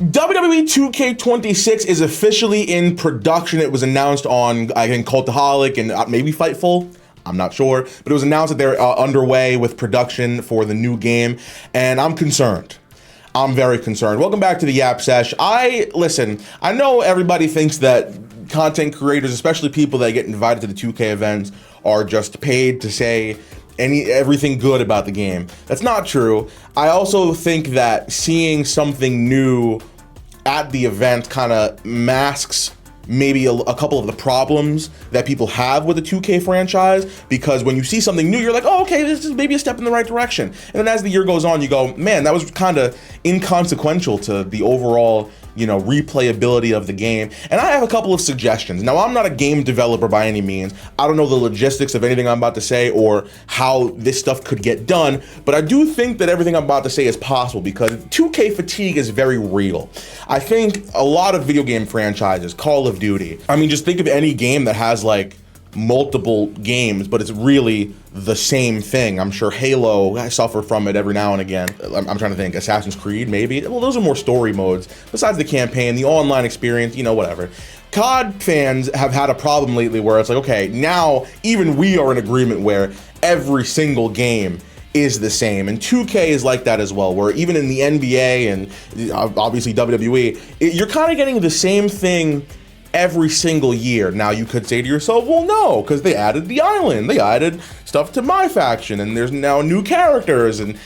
WWE 2K26 is officially in production. It was announced on, I think, Cultaholic and maybe Fightful. I'm not sure, but it was announced that they're underway with production for the new game, and I'm concerned. I'm very concerned. Welcome back to the Yap Sesh. Listen, I know everybody thinks that content creators, especially people that get invited to the 2K events, are just paid to say everything good about the game. That's not true. I also think that seeing something new at the event kind of masks maybe a couple of the problems that people have with the 2K franchise, because when you see something new, you're like, oh, okay, this is maybe a step in the right direction. And then as the year goes on, you go, man, that was kind of inconsequential to the overall, replayability of the game. And I have a couple of suggestions. Now, I'm not a game developer by any means. I don't know the logistics of anything I'm about to say or how this stuff could get done, but I do think that everything I'm about to say is possible because 2K fatigue is very real. I think a lot of video game franchises, Call of Duty, I mean, just think of any game that has like multiple games, but it's really the same thing. I'm sure Halo, I suffer from it every now and again. I'm trying to think, Assassin's Creed, maybe? Well, those are more story modes. Besides the campaign, the online experience, whatever. COD fans have had a problem lately where it's like, okay, now even we are in agreement where every single game is the same. And 2K is like that as well, where even in the NBA and obviously WWE, you're kind of getting the same thing every single year. Now you could say to yourself, well, no, because they added the island, they added stuff to MyFACTIon, and there's now new characters, and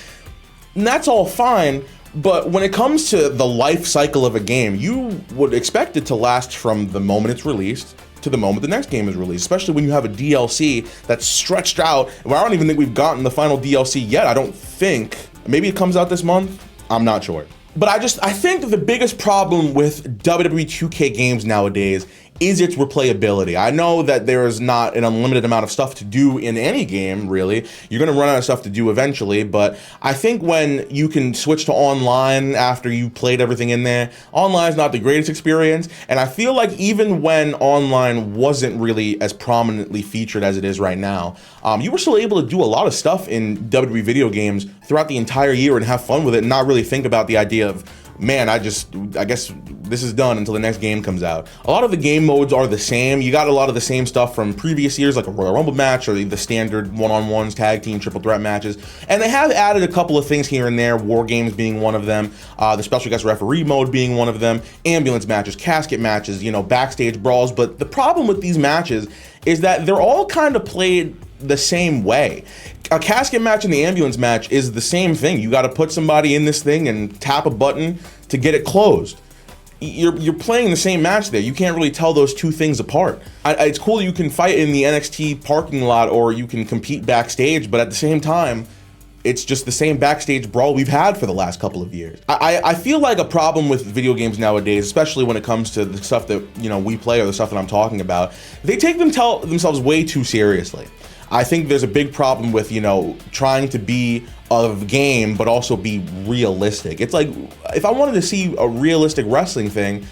that's all fine. But when it comes to the life cycle of a game, you would expect it to last from the moment it's released to the moment the next game is released, especially when you have a DLC that's stretched out. Well, I don't even think we've gotten the final DLC yet. I don't think. Maybe it comes out this month. I'm not sure. But I think the biggest problem with WWE 2K games nowadays is its replayability. I know that there is not an unlimited amount of stuff to do in any game, really. You're gonna run out of stuff to do eventually, but I think when you can switch to online after you played everything in there, online is not the greatest experience, and I feel like even when online wasn't really as prominently featured as it is right now, you were still able to do a lot of stuff in WWE video games throughout the entire year and have fun with it and not really think about the idea of, man, I guess this is done until the next game comes out. A lot of the game modes are the same. You got a lot of the same stuff from previous years, like a Royal Rumble match or the standard one-on-ones, tag team, triple threat matches. And they have added a couple of things here and there, war games being one of them, the special guest referee mode being one of them, ambulance matches, casket matches, backstage brawls. But the problem with these matches is that they're all kind of played the same way. A casket match and the ambulance match is the same thing. You got to put somebody in this thing and tap a button to get it closed. You're playing the same match there. You can't really tell those two things apart. It's cool that you can fight in the NXT parking lot or you can compete backstage, but at the same time, it's just the same backstage brawl we've had for the last couple of years. I feel like a problem with video games nowadays, especially when it comes to the stuff that we play or the stuff that I'm talking about, they take themselves way too seriously. I think there's a big problem with, trying to be a game, but also be realistic. It's like, if I wanted to see a realistic wrestling thing,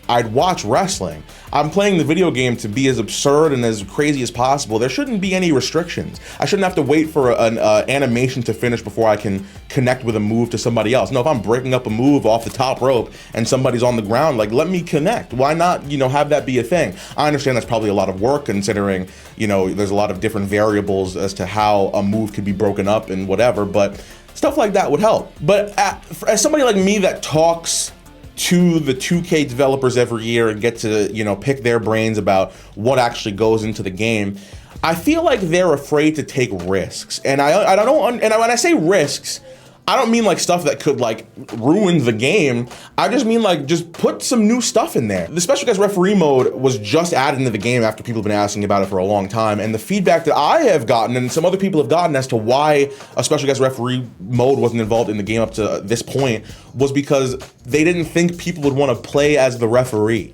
I'd watch wrestling. I'm playing the video game to be as absurd and as crazy as possible. There shouldn't be any restrictions. I shouldn't have to wait for an animation to finish before I can connect with a move to somebody else. No, if I'm breaking up a move off the top rope and somebody's on the ground, like, let me connect. Why not, have that be a thing? I understand that's probably a lot of work considering, there's a lot of different variables as to how a move could be broken up and whatever, but stuff like that would help. But as somebody like me that talks to the 2K developers every year and get to, pick their brains about what actually goes into the game, I feel like they're afraid to take risks. And when I say risks, I don't mean like stuff that could like ruin the game. I just mean like just put some new stuff in there. The special guest referee mode was just added into the game after people have been asking about it for a long time. And the feedback that I have gotten and some other people have gotten as to why a special guest referee mode wasn't involved in the game up to this point was because they didn't think people would want to play as the referee.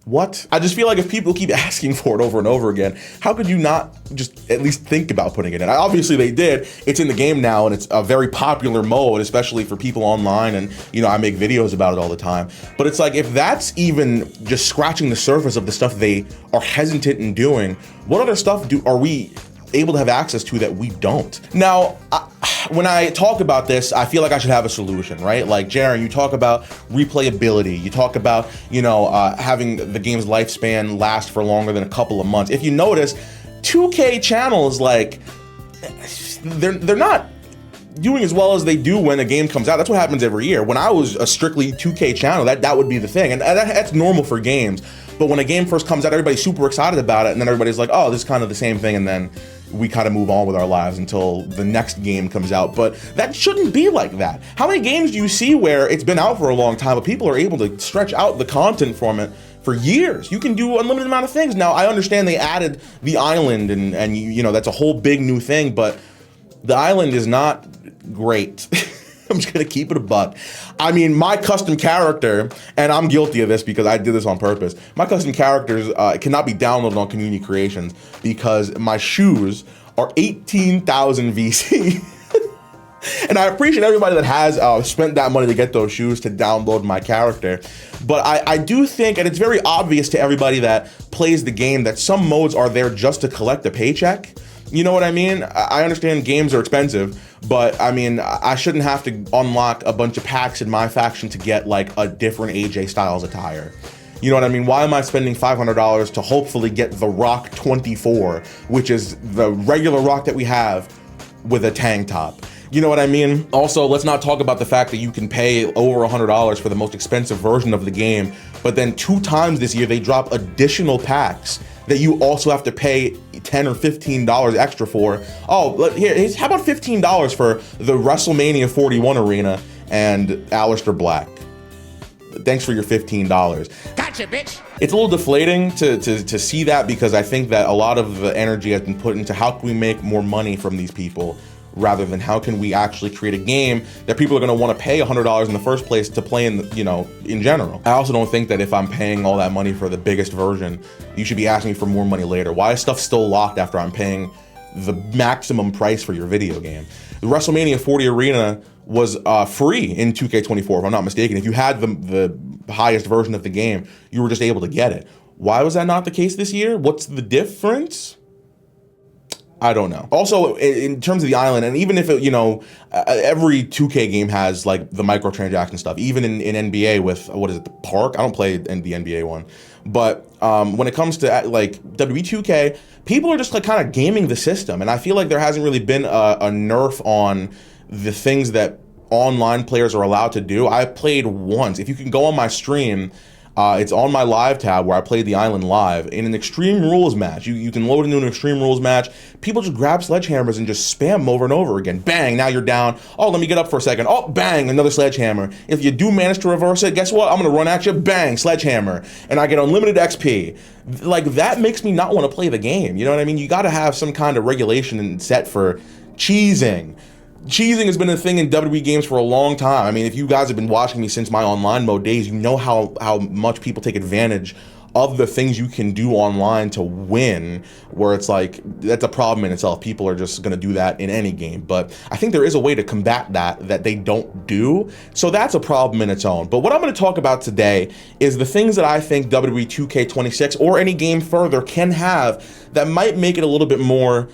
What? I just feel like if people keep asking for it over and over again, how could you not just at least think about putting it in? Obviously they did. It's in the game now and it's a very popular mode, especially for people online, and I make videos about it all the time. But it's like, if that's even just scratching the surface of the stuff they are hesitant in doing, what other stuff are we able to have access to that we don't? Now, when I talk about this, I feel like I should have a solution, right? Like, Jaren, you talk about replayability. You talk about, you know, having the game's lifespan last for longer than a couple of months. If you notice, 2K channels, like, they're not doing as well as they do when a game comes out. That's what happens every year. When I was a strictly 2K channel, that would be the thing. And that's normal for games. But when a game first comes out, everybody's super excited about it, and then everybody's like, oh, this is kind of the same thing, and then we kind of move on with our lives until the next game comes out. But that shouldn't be like that. How many games do you see where it's been out for a long time, but people are able to stretch out the content from it for years? You can do unlimited amount of things. Now, I understand they added the island, and you know, that's a whole big new thing, but the island is not great. I'm just gonna keep it a buck. I mean, my custom character, and I'm guilty of this because I did this on purpose, my custom characters cannot be downloaded on Community Creations because my shoes are 18,000 VC. And I appreciate everybody that has spent that money to get those shoes to download my character. But I do think, and it's very obvious to everybody that plays the game, that some modes are there just to collect a paycheck. You know what I mean? I understand games are expensive, but I mean, I shouldn't have to unlock a bunch of packs in MyFACTION to get like a different AJ Styles attire. You know what I mean? Why am I spending $500 to hopefully get the Rock 24, which is the regular Rock that we have with a tank top? You know what I mean? Also, let's not talk about the fact that you can pay over $100 for the most expensive version of the game, but then 2 times this year they drop additional packs that you also have to pay $10 or $15 extra for. Oh, here, how about $15 for the WrestleMania 41 arena and Aleister Black? Thanks for your $15. Gotcha, bitch. It's a little deflating to see that, because I think that a lot of the energy has been put into how can we make more money from these people, rather than how can we actually create a game that people are going to want to pay $100 in the first place to play in, you know, in general. I also don't think that if I'm paying all that money for the biggest version, you should be asking me for more money later. Why is stuff still locked after I'm paying the maximum price for your video game? The WrestleMania 40 arena was free in 2K24, if I'm not mistaken. If you had the highest version of the game, you were just able to get it. Why was that not the case this year? What's the difference? I don't know. Also, in terms of the island, and even if it, you know, every 2K game has like the microtransaction stuff, even in NBA with, what is it, the Park? I don't play the NBA one. But when it comes to like WWE 2K, people are just like kind of gaming the system. And I feel like there hasn't really been a nerf on the things that online players are allowed to do. I played once. If you can go on my stream, it's on my live tab where I played the island live in an Extreme Rules match. You can load into an Extreme Rules match. People just grab sledgehammers and just spam them over and over again. Bang, now you're down. Oh, let me get up for a second. Oh, bang, another sledgehammer. If you do manage to reverse it, guess what? I'm gonna run at you, bang, sledgehammer. And I get unlimited XP. Like, that makes me not want to play the game. You know what I mean? You gotta have some kind of regulation and set for cheesing. Cheesing has been a thing in WWE games for a long time. I mean, if you guys have been watching me since my online mode days, you know how much people take advantage of the things you can do online to win, where it's like, that's a problem in itself. People are just gonna do that in any game. But I think there is a way to combat that they don't do. So that's a problem in its own. But what I'm gonna talk about today is the things that I think WWE 2K26 or any game further can have that might make it a little bit more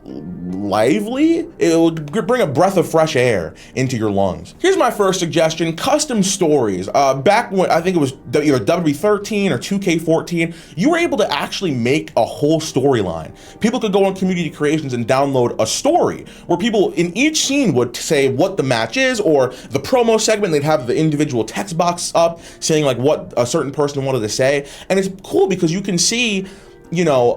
lively. It will bring a breath of fresh air into your lungs. Here's my first suggestion: custom stories. Back when I think it was either WWE13 or 2K14, you were able to actually make a whole storyline. People could go on Community Creations and download a story where people in each scene would say what the match is, or the promo segment, they'd have the individual text box up saying like what a certain person wanted to say. And it's cool because you can see, you know,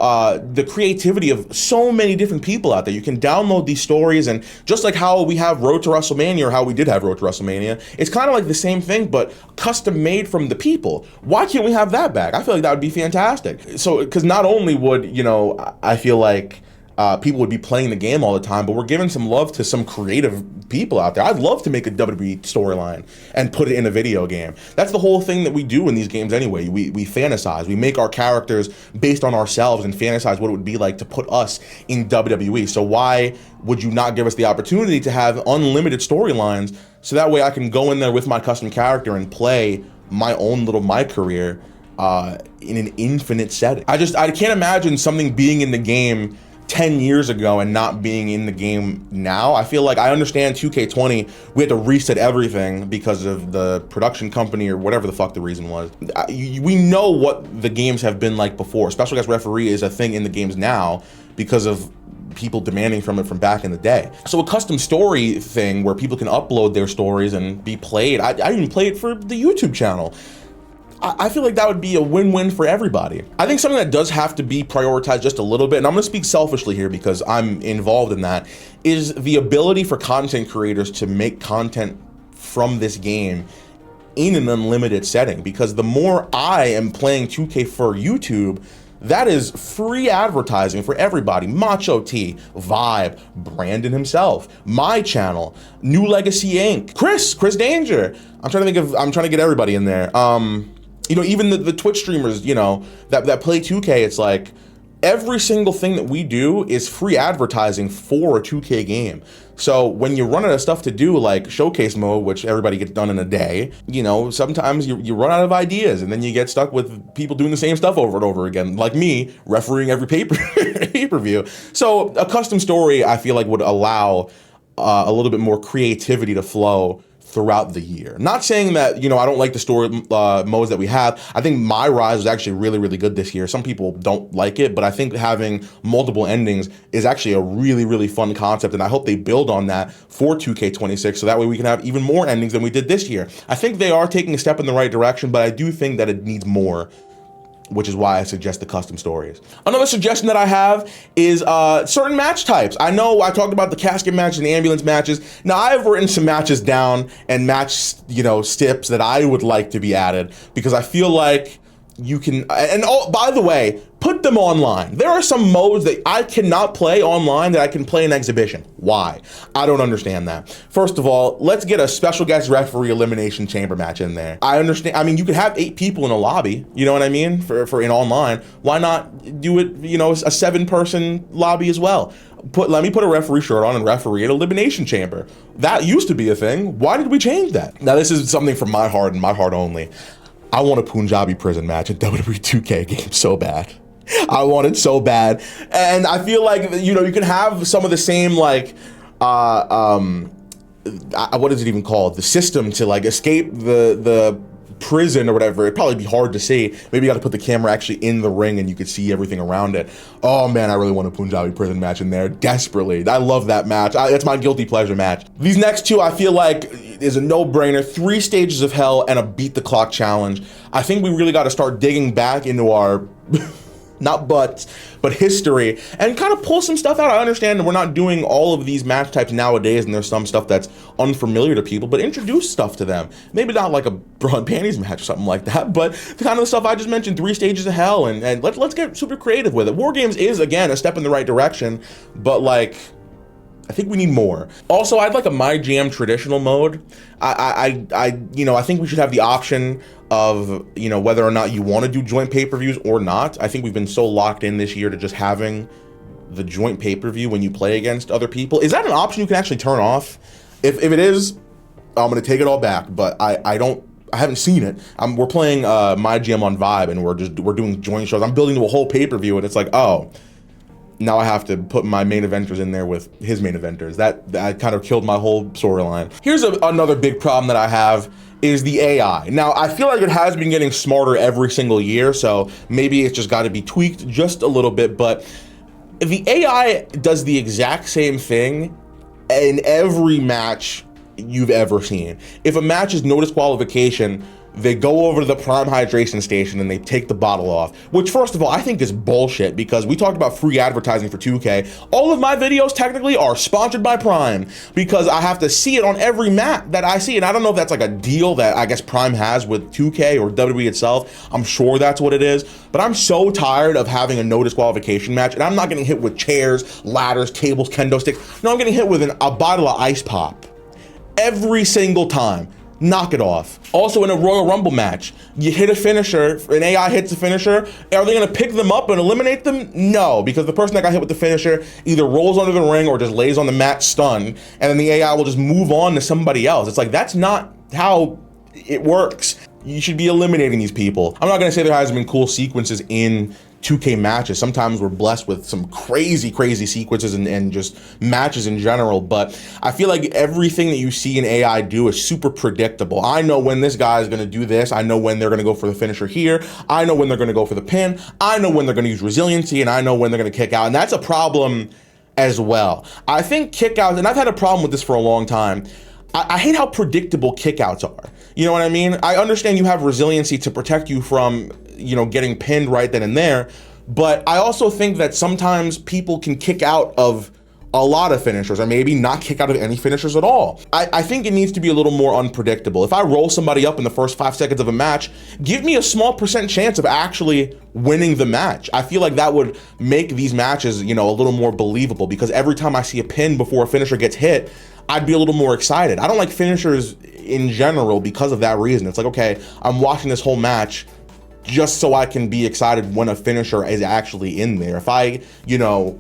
the creativity of so many different people out there. You can download these stories, and just like how we have Road to WrestleMania, or how we did have Road to WrestleMania, it's kind of like the same thing, but custom made from the people. Why can't we have that back? I feel like that would be fantastic. So, because not only would, you know, I feel like people would be playing the game all the time, but we're giving some love to some creative people out there. I'd love to make a WWE storyline and put it in a video game. That's the whole thing that we do in these games anyway. We fantasize. We make our characters based on ourselves and fantasize what it would be like to put us in WWE. So why would you not give us the opportunity to have unlimited storylines, so that way I can go in there with my custom character and play my own little career in an infinite setting. I can't imagine something being in the game 10 years ago and not being in the game now. I feel like I understand 2K20, we had to reset everything because of the production company or whatever the fuck the reason was. We know what the games have been like before. Special guest referee is a thing in the games now because of people demanding from it from back in the day. So a custom story thing where people can upload their stories and be played. I even play it for the YouTube channel. I feel like that would be a win-win for everybody. I think something that does have to be prioritized just a little bit, and I'm gonna speak selfishly here because I'm involved in that, is the ability for content creators to make content from this game in an unlimited setting. Because the more I am playing 2K for YouTube, that is free advertising for everybody. Macho T, Vibe, Brandon himself, my channel, New Legacy Inc., Chris Danger. I'm trying to get everybody in there. You know, even the Twitch streamers, you know, that play 2K, it's like every single thing that we do is free advertising for a 2K game. So when you run out of stuff to do, like showcase mode, which everybody gets done in a day, you know, sometimes you run out of ideas and then you get stuck with people doing the same stuff over and over again, like me refereeing every pay-per-view. So a custom story, I feel like, would allow a little bit more creativity to flow throughout the year. Not saying that, you know, I don't like the story modes that we have. I think My Rise was actually really, really good this year. Some people don't like it, but I think having multiple endings is actually a really, really fun concept, and I hope they build on that for 2K26, so that way we can have even more endings than we did this year. I think they are taking a step in the right direction, but I do think that it needs more, which is why I suggest the custom stories. Another suggestion that I have is certain match types. I know I talked about the casket matches and the ambulance matches. Now I've written some matches down and match, you know, stips that I would like to be added because I feel like you can, and oh, by the way, put them online. There are some modes that I cannot play online that I can play in exhibition. Why? I don't understand that. First of all, let's get a special guest referee elimination chamber match in there. I understand, I mean, you could have 8 people in a lobby, you know what I mean, for in online. Why not do it, you know, a 7-person lobby as well? Let me put a referee shirt on and referee an elimination chamber. That used to be a thing. Why did we change that? Now this is something from my heart and my heart only. I want a Punjabi prison match in WWE 2K game so bad. I want it so bad. And I feel like, you know, you can have some of the same, like, what is it even called? The system to, like, escape the prison or whatever. It'd probably be hard to see. Maybe you got to put the camera actually in the ring and you could see everything around it. Oh man, I really want a Punjabi prison match in there desperately. I love that match. It's my guilty pleasure match. These next two I feel like is a no-brainer. 3 stages of hell and a beat the clock challenge. I think we really got to start digging back into our not butts, but history, and kind of pull some stuff out. I understand that we're not doing all of these match types nowadays, and there's some stuff that's unfamiliar to people, but introduce stuff to them. Maybe not like a bra and panties match or something like that, but the kind of stuff I just mentioned, 3 stages of hell, and let's get super creative with it. War Games is, again, a step in the right direction, but like, I think we need more. Also, I'd like a My Jam traditional mode. You know, I think we should have the option of, you know, whether or not you want to do joint pay-per-views or not. I think we've been so locked in this year to just having the joint pay-per-view when you play against other people. Is that an option you can actually turn off? If it is, I'm gonna take it all back, but I haven't seen it. We're playing My Jam on Vibe, and we're doing joint shows. I'm building to a whole pay-per-view, and it's like, oh, now I have to put my main eventers in there with his main eventers. That kind of killed my whole storyline. Here's another big problem that I have is the AI. Now, I feel like it has been getting smarter every single year, so maybe it's just got to be tweaked just a little bit, but the AI does the exact same thing in every match you've ever seen. If a match is no disqualification, they go over to the Prime hydration station and they take the bottle off, which first of all, I think is bullshit because we talked about free advertising for 2K. All of my videos technically are sponsored by Prime because I have to see it on every map that I see. And I don't know if that's like a deal that I guess Prime has with 2K or WWE itself. I'm sure that's what it is, but I'm so tired of having a no disqualification match, and I'm not getting hit with chairs, ladders, tables, kendo sticks. No, I'm getting hit with a bottle of ice pop every single time. Knock it off. Also, in a Royal Rumble match, you hit a finisher, an AI hits a finisher, are they gonna pick them up and eliminate them? No, because the person that got hit with the finisher either rolls under the ring or just lays on the mat stunned, and then the AI will just move on to somebody else. It's like, that's not how it works. You should be eliminating these people. I'm not gonna say there hasn't been cool sequences in 2K matches. Sometimes we're blessed with some crazy sequences and just matches in general, but I feel like everything that you see in AI do is super predictable. I know when this guy is gonna do this, I know when they're gonna go for the finisher here, I know when they're gonna go for the pin, I know when they're gonna use resiliency, and I know when they're gonna kick out, and that's a problem as well. I think kickouts, and I've had a problem with this for a long time, I hate how predictable kickouts are. You know what I mean? I understand you have resiliency to protect you from, you know, getting pinned right then and there, but I also think that sometimes people can kick out of a lot of finishers, or maybe not kick out of any finishers at all. I think it needs to be a little more unpredictable. If I roll somebody up in the first 5 seconds of a match, give me a small percent chance of actually winning the match. I feel like that would make these matches, you know, a little more believable, because every time I see a pin before a finisher gets hit, I'd be a little more excited. I don't like finishers in general because of that reason. It's like, okay, I'm watching this whole match just so I can be excited when a finisher is actually in there. If I, you know,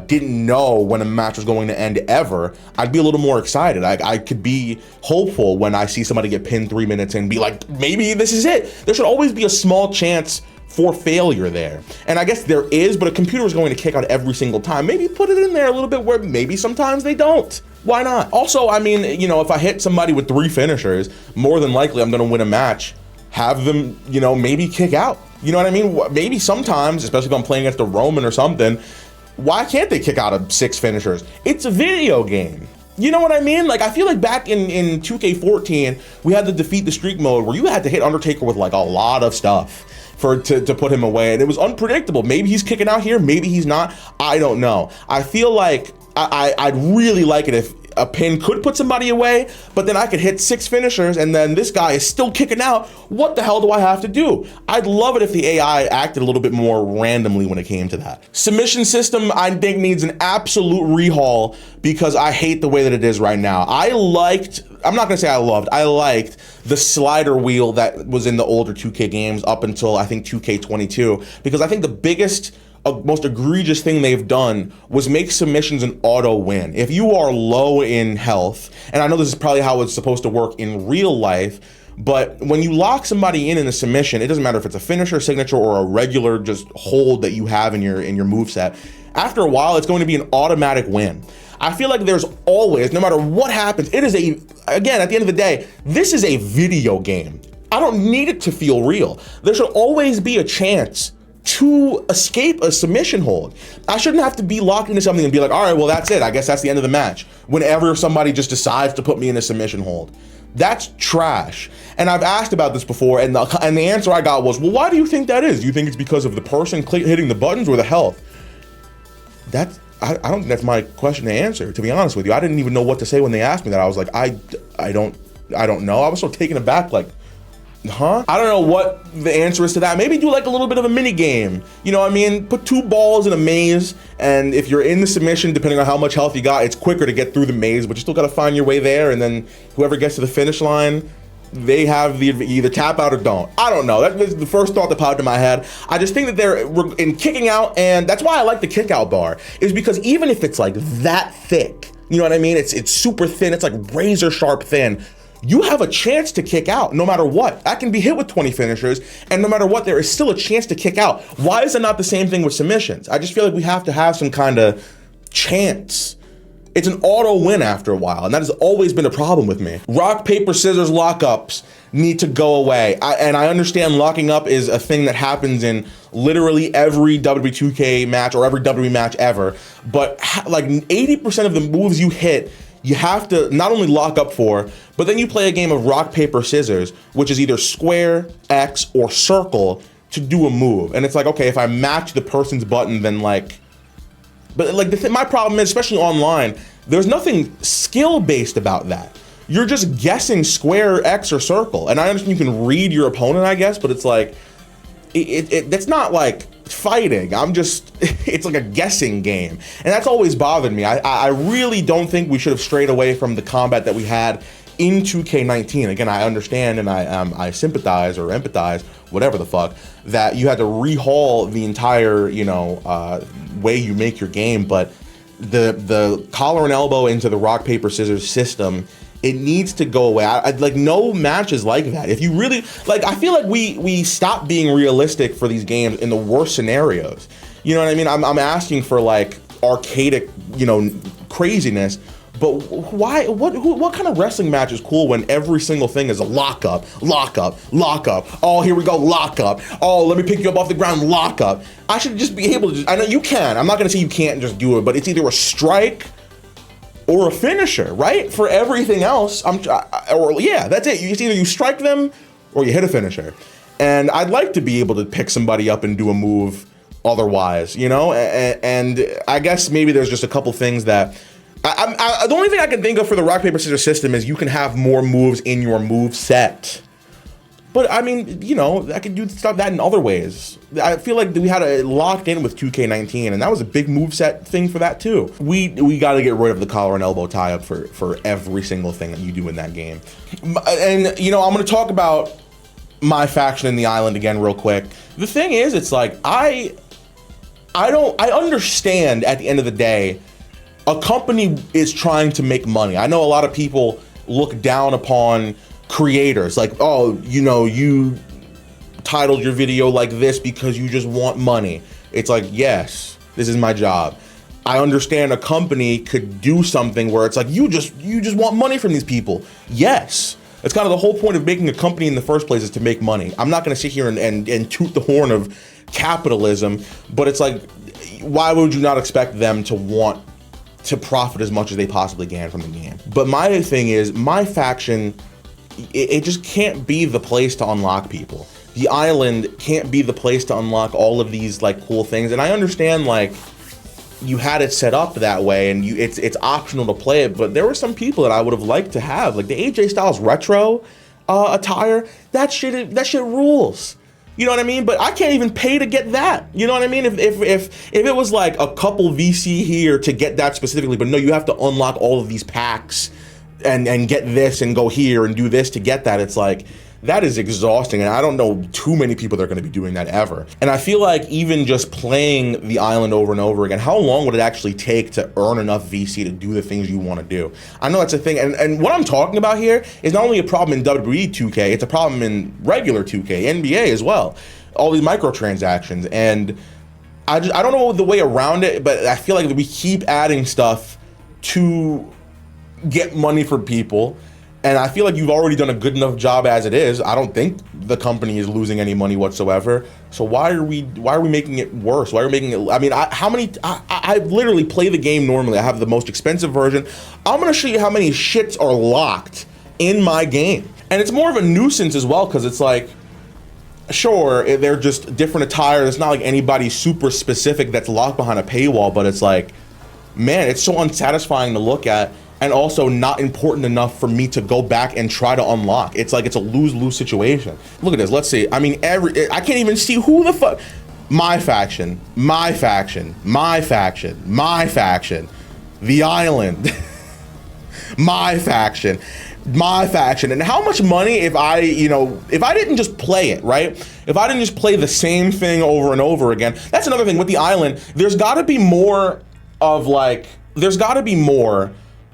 didn't know when a match was going to end ever, I'd be a little more excited. I could be hopeful when I see somebody get pinned 3 minutes and be like, maybe this is it. There should always be a small chance for failure there. And I guess there is, but a computer is going to kick out every single time. Maybe put it in there a little bit where maybe sometimes they don't. Why not? Also, I mean, you know, if I hit somebody with 3 finishers, more than likely I'm gonna win a match. Have them, you know, maybe kick out. You know what I mean? Maybe sometimes, especially if I'm playing against a Roman or something, why can't they kick out of 6 finishers? It's a video game. You know what I mean? Like, I feel like back in 2K14, we had the defeat the streak mode where you had to hit Undertaker with like a lot of stuff to put him away, and it was unpredictable. Maybe he's kicking out here, maybe he's not. I don't know. I feel like I'd really like it if a pin could put somebody away, but then I could hit 6 finishers and then this guy is still kicking out. What the hell do I have to do? I'd love it if the AI acted a little bit more randomly when it came to that. Submission system, I think, needs an absolute rehaul because I hate the way that it is right now. I'm not gonna say I liked the slider wheel that was in the older 2K games up until I think 2K22, because I think the biggest most egregious thing they've done was make submissions an auto win. If you are low in health, and I know this is probably how it's supposed to work in real life, but when you lock somebody in a submission, it doesn't matter if it's a finisher, signature, or a regular just hold that you have in your moveset. After a while, it's going to be an automatic win. I feel like there's always, no matter what happens, again, at the end of the day, this is a video game. I don't need it to feel real. There should always be a chance to escape a submission hold. I shouldn't have to be locked into something and be like, all right, well, that's it. I guess that's the end of the match. Whenever somebody just decides to put me in a submission hold. That's trash. And I've asked about this before, and the answer I got was, well, why do you think that is? Do you think it's because of the person hitting the buttons or the health? I don't think that's my question to answer, to be honest with you. I didn't even know what to say when they asked me that. I was like, I don't know. I was so taken aback, like, huh? I don't know what the answer is to that. Maybe do like a little bit of a mini game. You know what I mean? Put 2 balls in a maze, and if you're in the submission, depending on how much health you got, it's quicker to get through the maze, but you still gotta find your way there, and then whoever gets to the finish line, they have the either tap out or don't. I don't know. That was the first thought that popped in my head. I just think that they're in kicking out, and that's why I like the kick out bar, is because even if it's like that thick, you know what I mean? It's super thin, it's like razor sharp thin. You have a chance to kick out no matter what. I can be hit with 20 finishers, and no matter what, there is still a chance to kick out. Why is it not the same thing with submissions? I just feel like we have to have some kind of chance. It's an auto win after a while, and that has always been a problem with me. Rock, paper, scissors lockups need to go away. And I understand locking up is a thing that happens in literally every WWE 2K match or every WWE match ever, but like 80% of the moves you hit, you have to not only lock up for, but then you play a game of rock, paper, scissors, which is either square, X, or circle to do a move. And it's like, okay, if I match the person's button, then like, but like my problem is, especially online, there's nothing skill-based about that. You're just guessing square, X, or circle. And I understand you can read your opponent, I guess, but it's like, that's not like fighting. It's like a guessing game. And that's always bothered me. I really don't think we should have strayed away from the combat that we had in 2K19. Again, I understand and I sympathize or empathize, whatever the fuck, that you had to rehaul the entire, way you make your game, but the collar and elbow into the rock, paper, scissors system It needs to go away. Like, no matches like that. If you really, like, I feel like we stop being realistic for these games in the worst scenarios. You know what I mean? I'm asking for, like, archaic, you know, craziness. But why? What kind of wrestling match is cool when every single thing is a lockup, lockup, lockup? Oh, here we go, lockup. Oh, let me pick you up off the ground, lockup. I should just be able to. I know you can. I'm not gonna say you can't just do it, but it's either a strike or a finisher, right? For everything else, yeah, that's it. It's either you strike them or you hit a finisher. And I'd like to be able to pick somebody up and do a move otherwise, you know. And I guess maybe there's just a couple things that. The only thing I can think of for the rock, paper, scissors system is you can have more moves in your move set. But I mean, you know, I could do stuff that in other ways. I feel like we had it locked in with 2K19, and that was a big move set thing for that too. We got to get rid of the collar and elbow tie up for every single thing that you do in that game. And you know, I'm going to talk about MyFACTION in the island again real quick. The thing is, it's like I understand at the end of the day. A company is trying to make money. I know a lot of people look down upon creators like, oh, you know, you titled your video like this because you just want money. It's like, yes, this is my job. I understand a company could do something where it's like, you just want money from these people. Yes. That's kind of the whole point of making a company in the first place, is to make money. I'm not gonna sit here and toot the horn of capitalism, but it's like, why would you not expect them to want to profit as much as they possibly can from the game? But my thing is, MyFACTION, it just can't be the place to unlock people. The island can't be the place to unlock all of these like cool things. And I understand, like, you had it set up that way and it's optional to play it, but there were some people that I would have liked to have, like the AJ Styles retro attire. That shit rules. You know what I mean? But I can't even pay to get that. You know what I mean? If it was like a couple VC here to get that specifically, but no, you have to unlock all of these packs and get this and go here and do this to get that. It's like, that is exhausting, and I don't know too many people that are going to be doing that ever. And I feel like even just playing the island over and over again, how long would it actually take to earn enough VC to do the things you want to do? I know that's a thing, and what I'm talking about here is not only a problem in WWE 2K, it's a problem in regular 2K, NBA as well. All these microtransactions, and I don't know the way around it, but I feel like we keep adding stuff to get money for people. And I feel like you've already done a good enough job as it is. I don't think the company is losing any money whatsoever. So why are we making it worse? Why are we making it? I mean, I literally play the game normally. I have the most expensive version. I'm gonna show you how many shits are locked in my game. And it's more of a nuisance as well, because it's like, sure, they're just different attire. It's not like anybody super specific that's locked behind a paywall, but it's like, man, it's so unsatisfying to look at. And also not important enough for me to go back and try to unlock. It's like it's a lose-lose situation. Look at this, let's see. I mean, I can't even see who the fuck. MyFACTION, MyFACTION, MyFACTION, MyFACTION, the island, MyFACTION, MyFACTION. And how much money if I didn't just play it, right? If I didn't just play the same thing over and over again. That's another thing with the island. There's gotta be more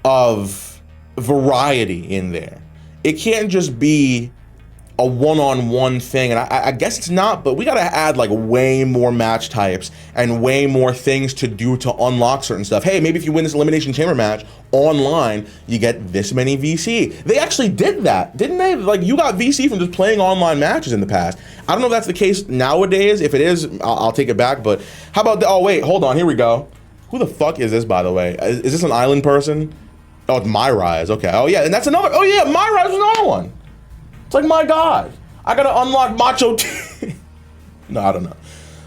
of variety in there. It can't just be a one-on-one thing, and I guess it's not, but we gotta add like way more match types and way more things to do to unlock certain stuff. Hey, maybe if you win this Elimination Chamber match online, you get this many VC. They actually did that, didn't they? Like, you got VC from just playing online matches in the past. I don't know if that's the case nowadays. If it is, I'll take it back, but how about oh wait, hold on, here we go. Who the fuck is this, by the way? Is this an island person? Oh, it's MyRise, okay. Oh yeah, and that's another, oh yeah, MyRise is another one. It's like, my God, I gotta unlock Macho T. No, I don't know.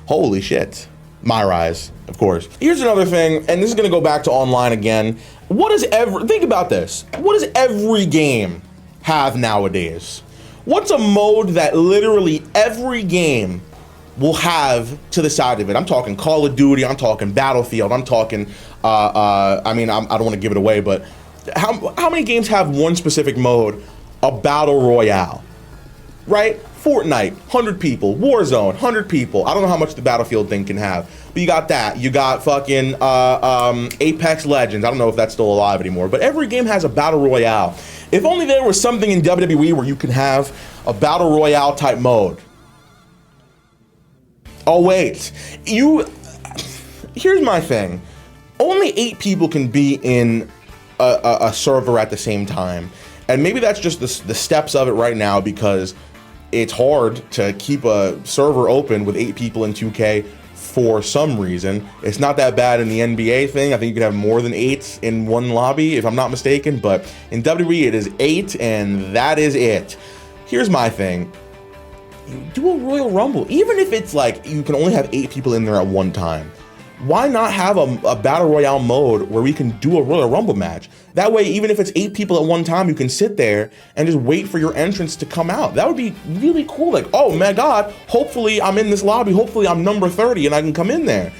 Holy shit. MyRise, of course. Here's another thing, and this is gonna go back to online again. Think about this. What does every game have nowadays? What's a mode that literally every game will have to the side of it? I'm talking Call of Duty, I'm talking Battlefield, I'm talking, I mean, I don't wanna give it away, but how many games have one specific mode, a battle royale? right? Fortnite, 100 people. Warzone, 100 people. I don't know how much the Battlefield thing can have, but you got that. You got fucking Apex Legends. I don't know if that's still alive anymore, but every game has a battle royale. If only there was something in WWE where you can have a battle royale type mode. Oh wait, here's my thing. Only 8 people can be in a server at the same time. And maybe that's just the steps of it right now, because it's hard to keep a server open with 8 people in 2K for some reason. It's not that bad in the NBA thing. I think you could have more than 8 in one lobby, if I'm not mistaken. But in WWE, it is 8, and that is it. Here's my thing. You do a Royal Rumble, even if it's like you can only have 8 people in there at one time. Why not have a battle royale mode where we can do a Royal Rumble match? That way, even if it's 8 people at one time, you can sit there and just wait for your entrance to come out. That would be really cool. Like, oh my God, hopefully I'm in this lobby. Hopefully I'm number 30 and I can come in there.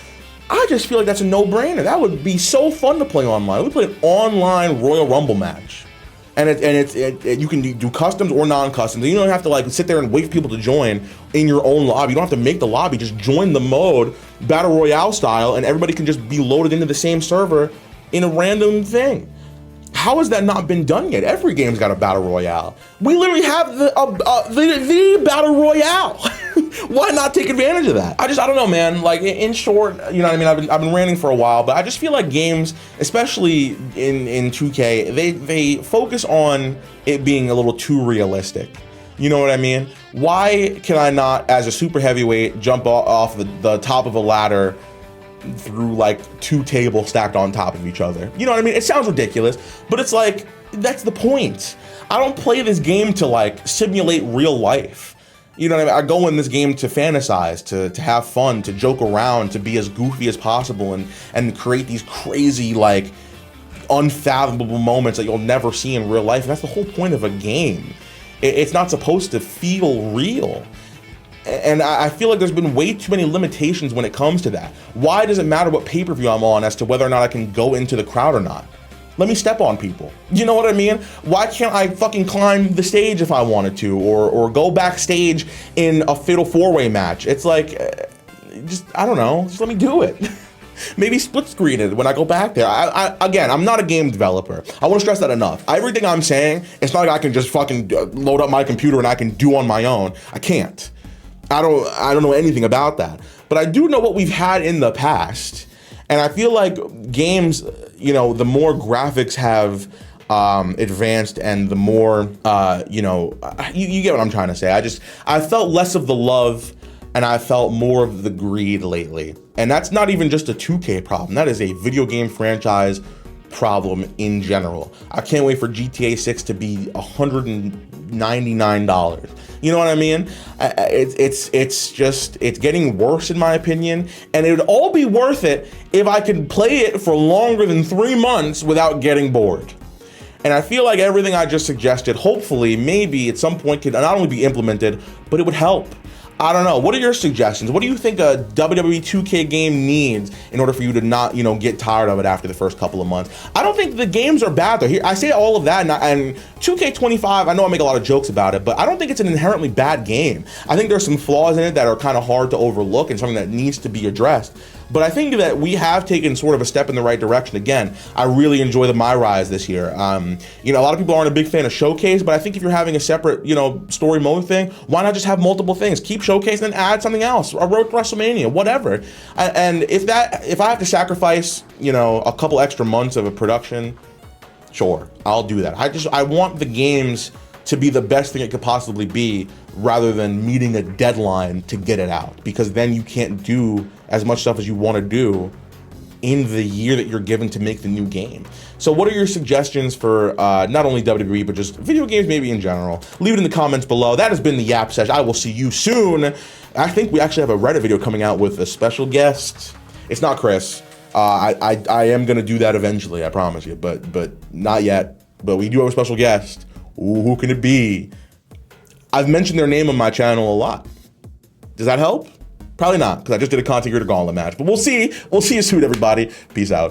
I just feel like that's a no-brainer. That would be so fun to play online. We play an online Royal Rumble match. And you can do customs or non-customs. You don't have to like sit there and wait for people to join in your own lobby. You don't have to make the lobby. Just join the mode, battle royale style, and everybody can just be loaded into the same server in a random thing. How has that not been done yet? Every game's got a battle royale. We literally have the battle royale. Why not take advantage of that? I don't know, man. Like, in short, you know what I mean? I've been ranting for a while, but I just feel like games, especially in 2K, they focus on it being a little too realistic. You know what I mean? Why can I not, as a super heavyweight, jump off the top of a ladder through like 2 tables stacked on top of each other? You know what I mean? It sounds ridiculous, but it's like, that's the point. I don't play this game to like simulate real life. You know what I mean? I go in this game to fantasize, to have fun, to joke around, to be as goofy as possible, and create these crazy, like, unfathomable moments that you'll never see in real life. And that's the whole point of a game. It's not supposed to feel real. And I feel like there's been way too many limitations when it comes to that. Why does it matter what pay-per-view I'm on as to whether or not I can go into the crowd or not? Let me step on people. You know what I mean? Why can't I fucking climb the stage if I wanted to, or go backstage in a fatal 4-way match? It's like, I don't know, just let me do it. Maybe split screen it when I go back there. Again, I'm not a game developer. I want to stress that enough. Everything I'm saying, it's not like I can just fucking load up my computer and I can do on my own. I can't. I don't know anything about that. But I do know what we've had in the past. And I feel like games, you know, the more graphics have advanced and the more, you know, you get what I'm trying to say. I felt less of the love and I felt more of the greed lately. And that's not even just a 2K problem. That is a video game franchise problem in general. I can't wait for GTA 6 to be $199. You know what I mean? It's getting worse in my opinion, and it would all be worth it if I could play it for longer than 3 months without getting bored. And I feel like everything I just suggested, hopefully, maybe at some point could not only be implemented, but it would help. I don't know. What are your suggestions? What do you think a WWE 2K game needs in order for you to not, you know, get tired of it after the first couple of months? I don't think the games are bad though. Here, I say all of that, and 2K25, I know I make a lot of jokes about it, but I don't think it's an inherently bad game. I think there's some flaws in it that are kind of hard to overlook and something that needs to be addressed. But I think that we have taken sort of a step in the right direction. Again, I really enjoy the My Rise this year. You know, a lot of people aren't a big fan of Showcase, but I think if you're having a separate, you know, story mode thing, why not just have multiple things? Keep Showcase and then add something else, a Road to WrestleMania, whatever. And if I have to sacrifice, you know, a couple extra months of a production, sure, I'll do that. I want the games to be the best thing it could possibly be, rather than meeting a deadline to get it out, because then you can't do as much stuff as you want to do in the year that you're given to make the new game. So what are your suggestions for not only WWE, but just video games maybe in general? Leave it in the comments below. That has been the Yap Session. I will see you soon. I think we actually have a Reddit video coming out with a special guest. It's not Chris. I am going to do that eventually, I promise you, but not yet. But we do have a special guest. Ooh, who can it be? I've mentioned their name on my channel a lot. Does that help? Probably not, because I just did a content creator gauntlet match. But we'll see. We'll see you soon, everybody. Peace out.